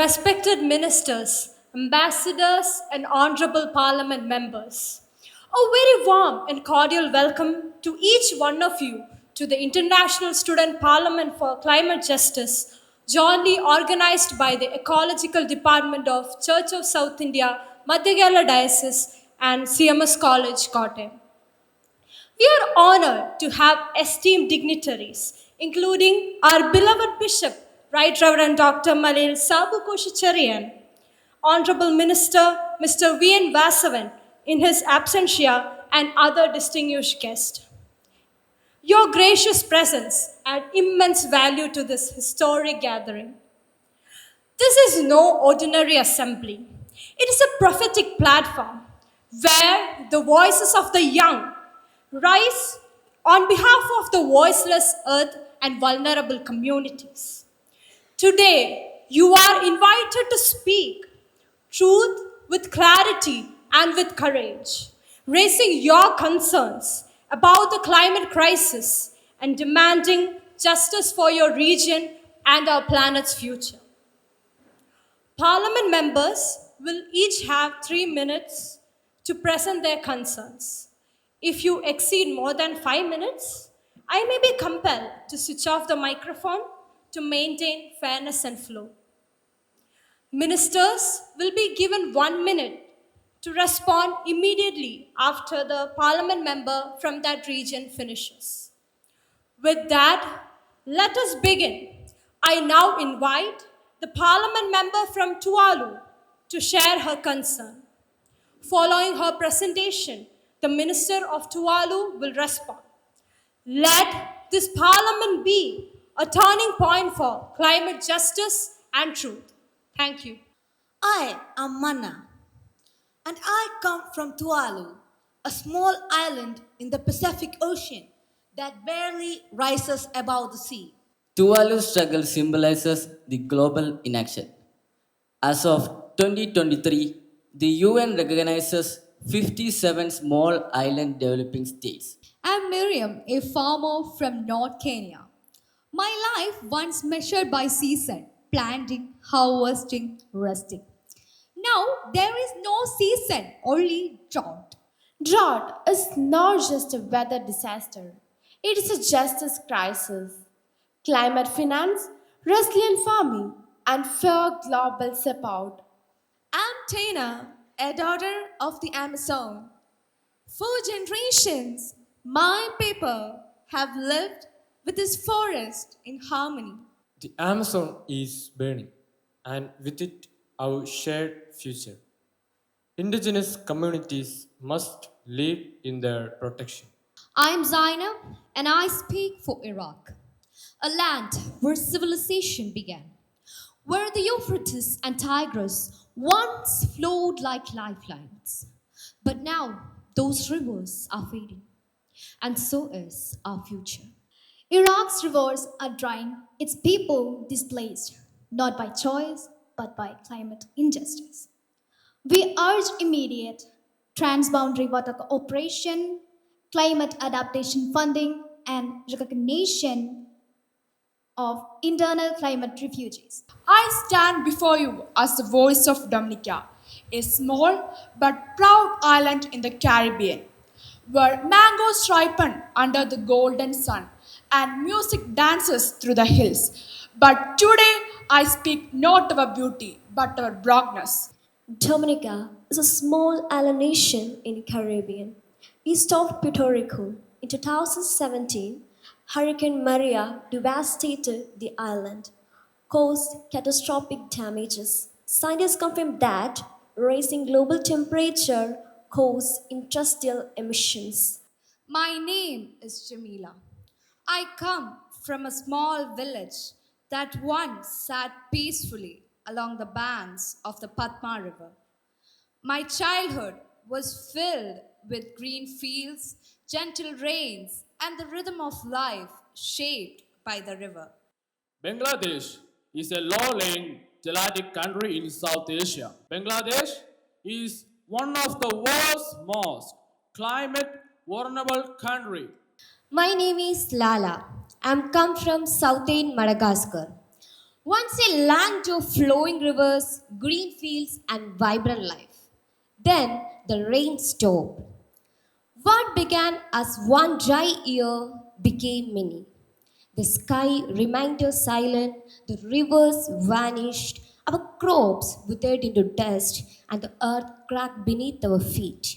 respected ministers, ambassadors, and honorable parliament members. A very warm and cordial welcome to each one of you to the International Student Parliament for Climate Justice, jointly organized by the Ecological Department of Church of South India, Madhya Kerala Diocese, and CMS College, Kottayam. We are honored to have esteemed dignitaries, including our beloved Bishop, Right Reverend Dr. Malil Sabu Koshicharian, Honorable Minister Mr. V.N. Vasavan in his absentia, and other distinguished guests. Your gracious presence add immense value to this historic gathering. This is no ordinary assembly. It is a prophetic platform where the voices of the young rise on behalf of the voiceless earth and vulnerable communities. Today, you are invited to speak truth with clarity and with courage, raising your concerns about the climate crisis and demanding justice for your region and our planet's future. Parliament members will each have 3 minutes to present their concerns. If you exceed more than 5 minutes, I may be compelled to switch off the microphone to maintain fairness and flow. Ministers will be given 1 minute to respond immediately after the parliament member from that region finishes. With that, let us begin. I now invite the parliament member from Tuvalu to share her concern. Following her presentation, the minister of Tuvalu will respond. Let this parliament be a turning point for climate justice and truth. Thank you. I am Manna and I come from Tuvalu, a small island in the Pacific Ocean that barely rises above the sea. Tuvalu's struggle symbolizes the global inaction. As of 2023, the UN recognizes 57 small island developing states. I'm Miriam, a farmer from North Kenya. My life once measured by season planting, harvesting, resting. Now there is no season, only drought. Drought is not just a weather disaster, it is a justice crisis. Climate finance, resilient farming, and fair global support. I'm Tana, a daughter of the Amazon. For generations, my people have lived with this forest in harmony. The Amazon is burning, and with it, our shared future. Indigenous communities must live in their protection. I'm Zainab and I speak for Iraq, a land where civilization began, where the Euphrates and Tigris once flowed like lifelines. But now those rivers are fading, and so is our future. Iraq's rivers are drying, its people displaced, not by choice, but by climate injustice. We urge immediate transboundary water cooperation, climate adaptation funding, and recognition of internal climate refugees. I stand before you as the voice of Dominica, a small but proud island in the Caribbean, where mangoes ripen under the golden sun and music dances through the hills. But today I speak not of our beauty, but our brokenness. Dominica is a small island nation in the Caribbean, east of Puerto Rico. In 2017, Hurricane Maria devastated the island, caused catastrophic damages. Scientists confirm that rising global temperature caused industrial emissions. My name is Jamila. I come from a small village that once sat peacefully along the banks of the Padma River. My childhood was filled with green fields, gentle rains, and the rhythm of life shaped by the river. Bangladesh is a low-lying geologic country in South Asia. Bangladesh is one of the world's most climate vulnerable country. My name is Lala. I'm come from southern Madagascar. Once a land of flowing rivers, green fields, and vibrant life. Then the rain stopped. What began as one dry year became many. The sky remained silent, the rivers vanished, our crops withered into dust, and the earth cracked beneath our feet.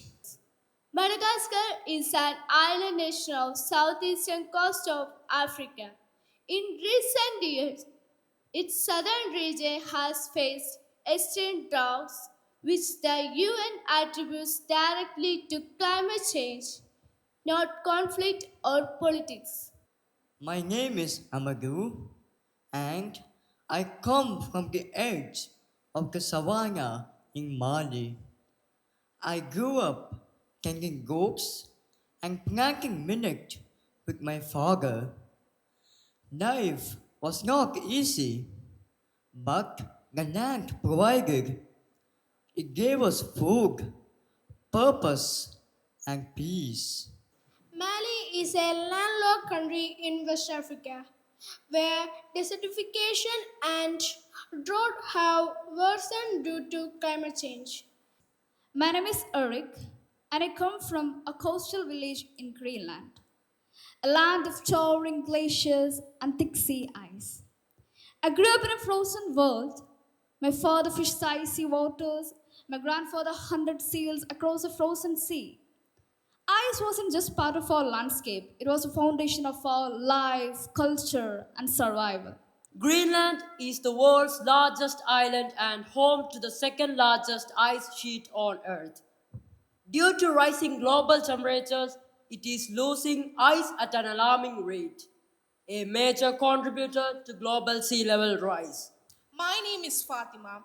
Madagascar is an island nation of southeastern coast of Africa. In recent years, its southern region has faced extreme droughts, which the UN attributes directly to climate change, not conflict or politics. My name is Amadou, and I come from the edge of the savannah in Mali. I grew up tending goats and planting millet with my father. Life was not easy, but the land provided. It gave us food, purpose, and peace. Mali is a landlocked country in West Africa where desertification and drought have worsened due to climate change. My name is Eric, and I come from a coastal village in Greenland, a land of towering glaciers and thick sea ice. I grew up in a frozen world. My father fished icy waters, my grandfather hunted seals across a frozen sea. Ice wasn't just part of our landscape, it was a foundation of our life, culture, and survival. Greenland is the world's largest island and home to the second largest ice sheet on Earth. Due to rising global temperatures, it is losing ice at an alarming rate, a major contributor to global sea level rise. My name is Fatima,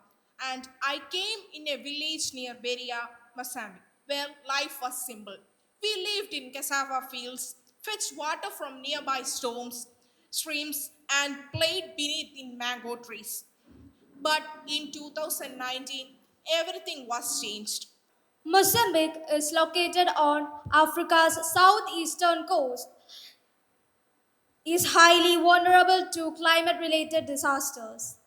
and I came in a village near Beria, Mozambique, where life was simple. We lived in cassava fields, fetched water from nearby streams, and played beneath in mango trees. But in 2019, everything was changed. Mozambique is located on Africa's southeastern coast, is highly vulnerable to climate related disasters.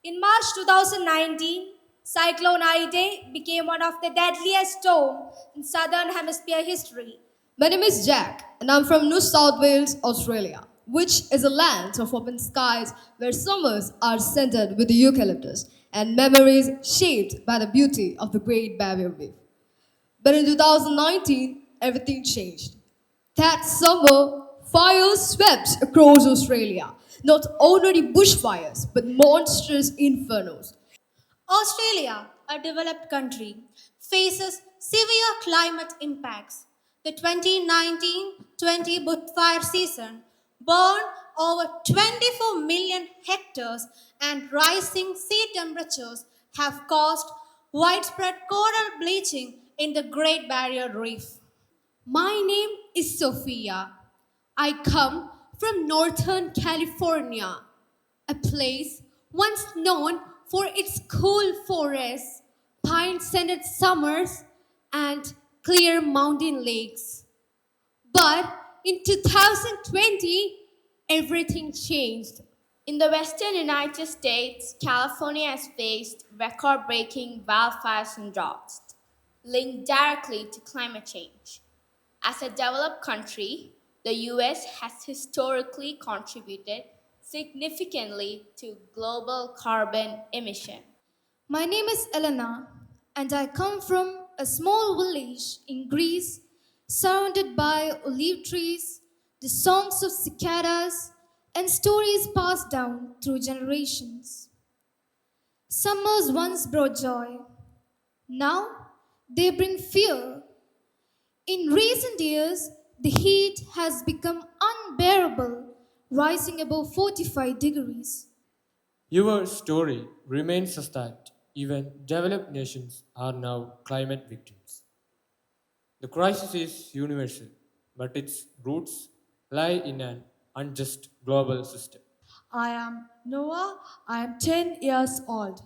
In March 2019, Cyclone Idai became one of the deadliest storms in southern hemisphere history. My name is Jack, and I'm from New South Wales, Australia, which is a land of open skies where summers are scented with the eucalyptus and memories shaped by the beauty of the Great Barrier Reef. But in 2019, everything changed. That summer, fires swept across Australia. Not ordinary bushfires, but monstrous infernos. Australia, a developed country, faces severe climate impacts. The 2019-20 bushfire season burned over 24 million hectares, and rising sea temperatures have caused widespread coral bleaching in the Great Barrier Reef. My name is Sophia. I come from Northern California, a place once known for its cool forests, pine scented summers, and clear mountain lakes. But in 2020, everything changed. In the western United States, California has faced record breaking wildfires and droughts, linked directly to climate change. As a developed country, the US has historically contributed significantly to global carbon emission. My name is Elena, and I come from a small village in Greece surrounded by olive trees, the songs of cicadas, and stories passed down through generations. Summers once brought joy. Now they bring fear. In recent years, the heat has become unbearable, rising above 45 degrees. Your story reminds us that even developed nations are now climate victims. The crisis is universal, but its roots lie in an unjust global system. I am Noah. I am 10 years old.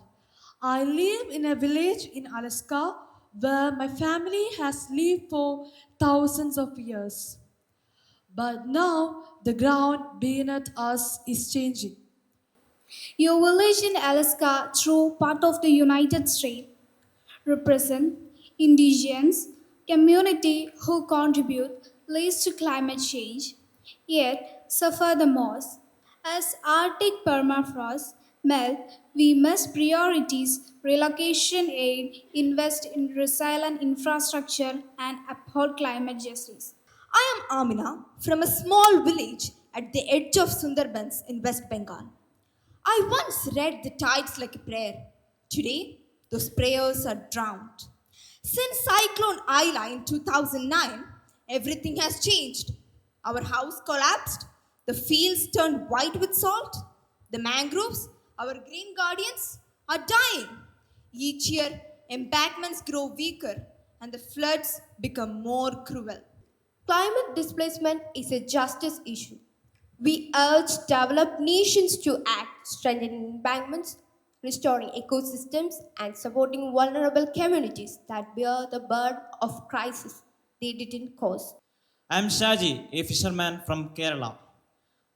I live in a village in Alaska where my family has lived for thousands of years. But now the ground beneath us is changing. Your village in Alaska, through part of the United States, represent indigenous community who contribute least to climate change, yet suffer the most. As Arctic permafrost melt, we must prioritize relocation aid, invest in resilient infrastructure, and uphold climate justice. I am Amina from a small village at the edge of Sundarbans in West Bengal. I once read the tides like a prayer. Today, those prayers are drowned. Since Cyclone Ayla in 2009, everything has changed. Our house collapsed, the fields turned white with salt, the mangroves, our green guardians, are dying. Each year, embankments grow weaker and the floods become more cruel. Climate displacement is a justice issue. We urge developed nations to act, strengthening embankments, restoring ecosystems, and supporting vulnerable communities that bear the burden of crisis they didn't cause. I am Shaji, a fisherman from Kerala.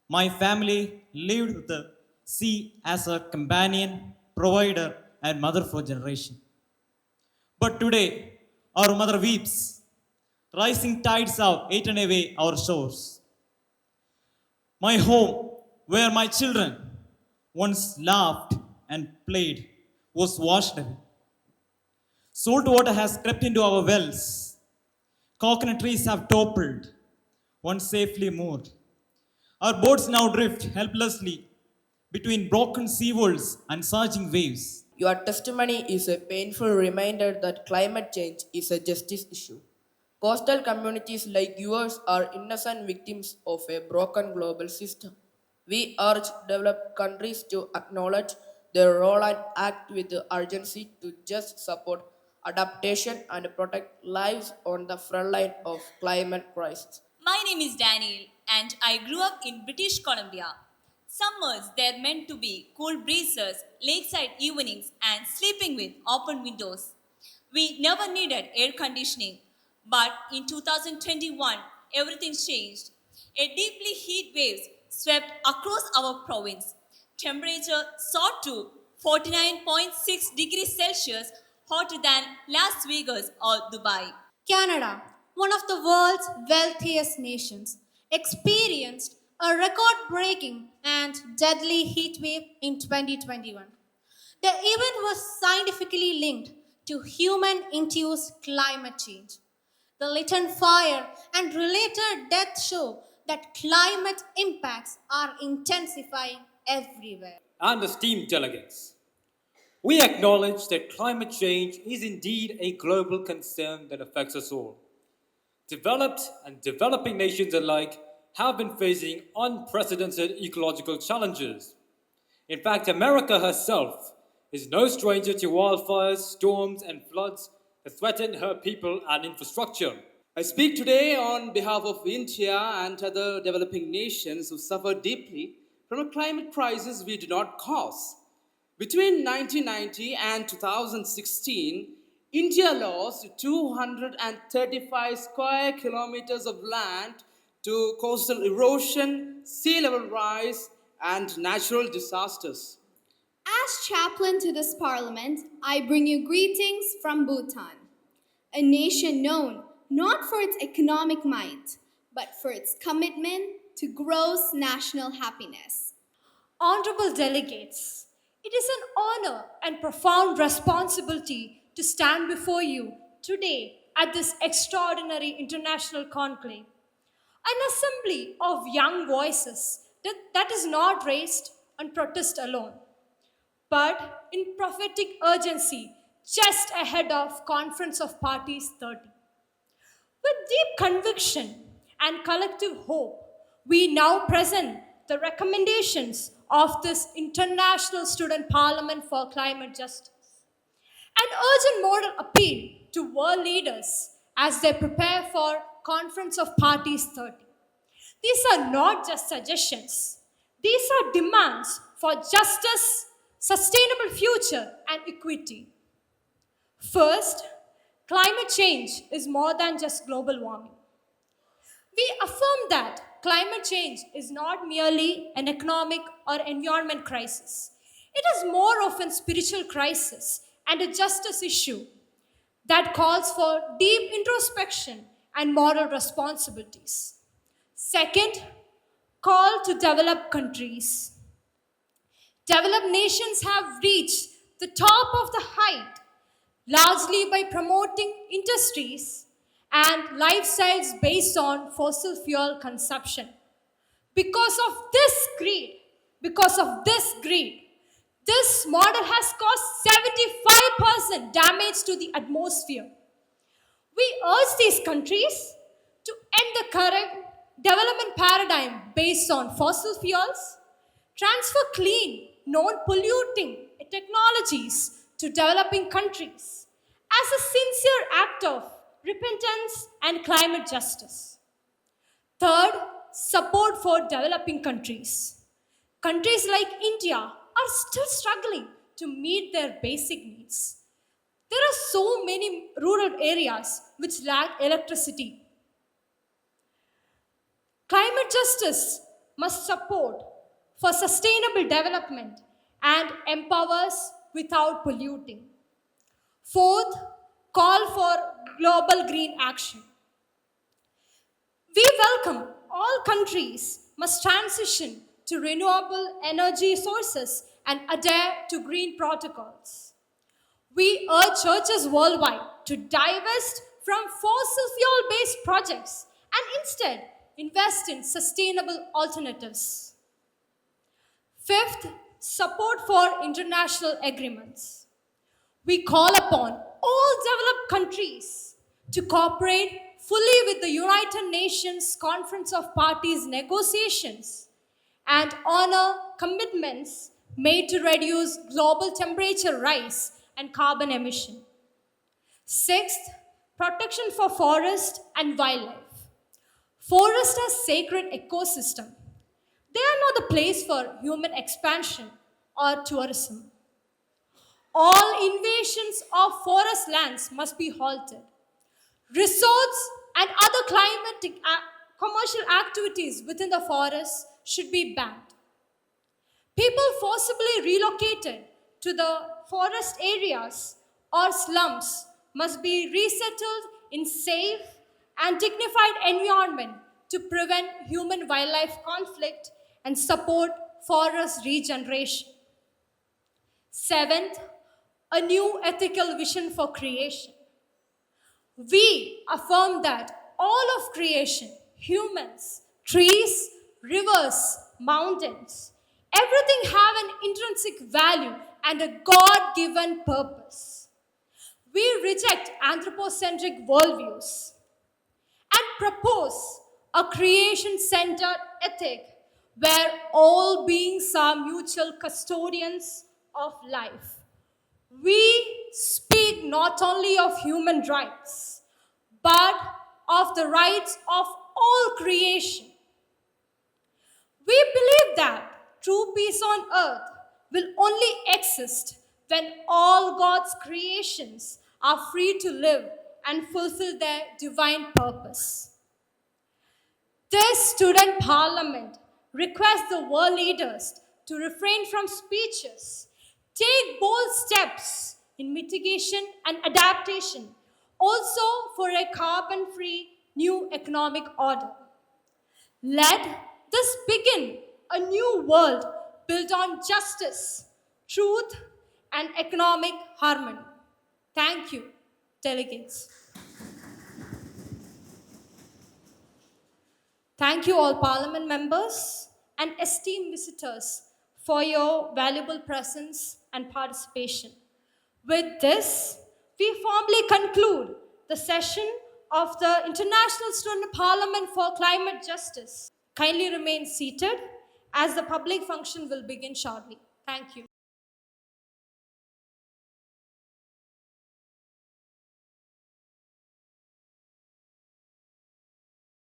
My family lived with the sea as a companion, provider, and mother for generations. But today, our mother weeps. Rising tides have eaten away our shores. My home, where my children once laughed and played, was washed away. Salt water has crept into our wells. Coconut trees have toppled, once safely moored. Our boats now drift helplessly between broken seawalls and surging waves. Your testimony is a painful reminder that climate change is a justice issue. Coastal communities like yours are innocent victims of a broken global system. We urge developed countries to acknowledge their role and act with urgency to just support adaptation and protect lives on the front line of climate crisis. My name is Daniel, and I grew up in British Columbia. Summers they're meant to be cool breezes, lakeside evenings, and sleeping with open windows. We never needed air conditioning, but in 2021, everything changed. A deeply heat wave swept across our province. Temperature soared to 49.6 degrees Celsius, hotter than Las Vegas or Dubai. Canada, one of the world's wealthiest nations, experienced a record breaking and deadly heat wave in 2021. The event was scientifically linked to human induced climate change. The Lytton fire and related deaths show that climate impacts are intensifying everywhere. And esteemed delegates, we acknowledge that climate change is indeed a global concern that affects us all. Developed and developing nations alike have been facing unprecedented ecological challenges. In fact, America herself is no stranger to wildfires, storms, and floods that threaten her people and infrastructure. I speak today on behalf of India and other developing nations who suffer deeply from a climate crisis we do not cause. Between 1990 and 2016, India lost 235 square kilometers of land to coastal erosion, sea level rise, and natural disasters. As chaplain to this parliament, I bring you greetings from Bhutan, a nation known not for its economic might, but for its commitment to gross national happiness. Honorable delegates, it is an honor and profound responsibility to stand before you today at this extraordinary international conclave. An assembly of young voices that is not raised on protest alone, but in prophetic urgency just ahead of Conference of Parties 30. With deep conviction and collective hope, we now present the recommendations of this International Student Parliament for Climate Justice. An urgent moral appeal to world leaders as they prepare for Conference of Parties 30. These are not just suggestions. These are demands for justice, sustainable future, and equity. First, climate change is more than just global warming. We affirm that climate change is not merely an economic or environment crisis. It is more of a spiritual crisis and a justice issue that calls for deep introspection and moral responsibilities. Second, call to developed countries. Developed nations have reached the top of the height largely by promoting industries and lifestyles based on fossil fuel consumption. Because of this greed, this model has caused 75% damage to the atmosphere. We urge these countries to end the current development paradigm based on fossil fuels, transfer clean, non polluting technologies to developing countries as a sincere act of repentance and climate justice. Third, support for developing countries. Countries like India are still struggling to meet their basic needs. There are so many rural areas which lack electricity. Climate justice must support for sustainable development and empowers without polluting. Fourth, call for global green action. We welcome all countries must transition to renewable energy sources and adhere to green protocols. We urge churches worldwide to divest from fossil fuel based projects and instead invest in sustainable alternatives. Fifth, support for international agreements. We call upon all developed countries to cooperate fully with the United Nations Conference of Parties negotiations and honor commitments made to reduce global temperature rise and carbon emission. Sixth, protection for forest and wildlife. Forests are sacred ecosystem. They are not the place for human expansion or tourism. All invasions of forest lands must be halted. Resorts and other climatic commercial activities within the forest should be banned. People forcibly relocated to the forest areas or slums must be resettled in safe and dignified environment to prevent human wildlife conflict and support forest regeneration. Seventh, a new ethical vision for creation. We affirm that all of creation, humans, trees, rivers, mountains, everything have an intrinsic value and a God-given purpose. We reject anthropocentric worldviews and propose a creation-centered ethic where all beings are mutual custodians of life. We speak not only of human rights, but of the rights of all creation. We believe that true peace on earth will only exist when all God's creations are free to live and fulfill their divine purpose. This student parliament requests the world leaders to refrain from speeches, take bold steps in mitigation and adaptation, also for a carbon free new economic order. Let this begin a new world built on justice, truth, and economic harmony. Thank you, delegates. Thank you, all Parliament members and esteemed visitors, for your valuable presence and participation. With this, we formally conclude the session of the International Student Parliament for Climate Justice. Kindly remain seated as the public function will begin shortly. Thank you.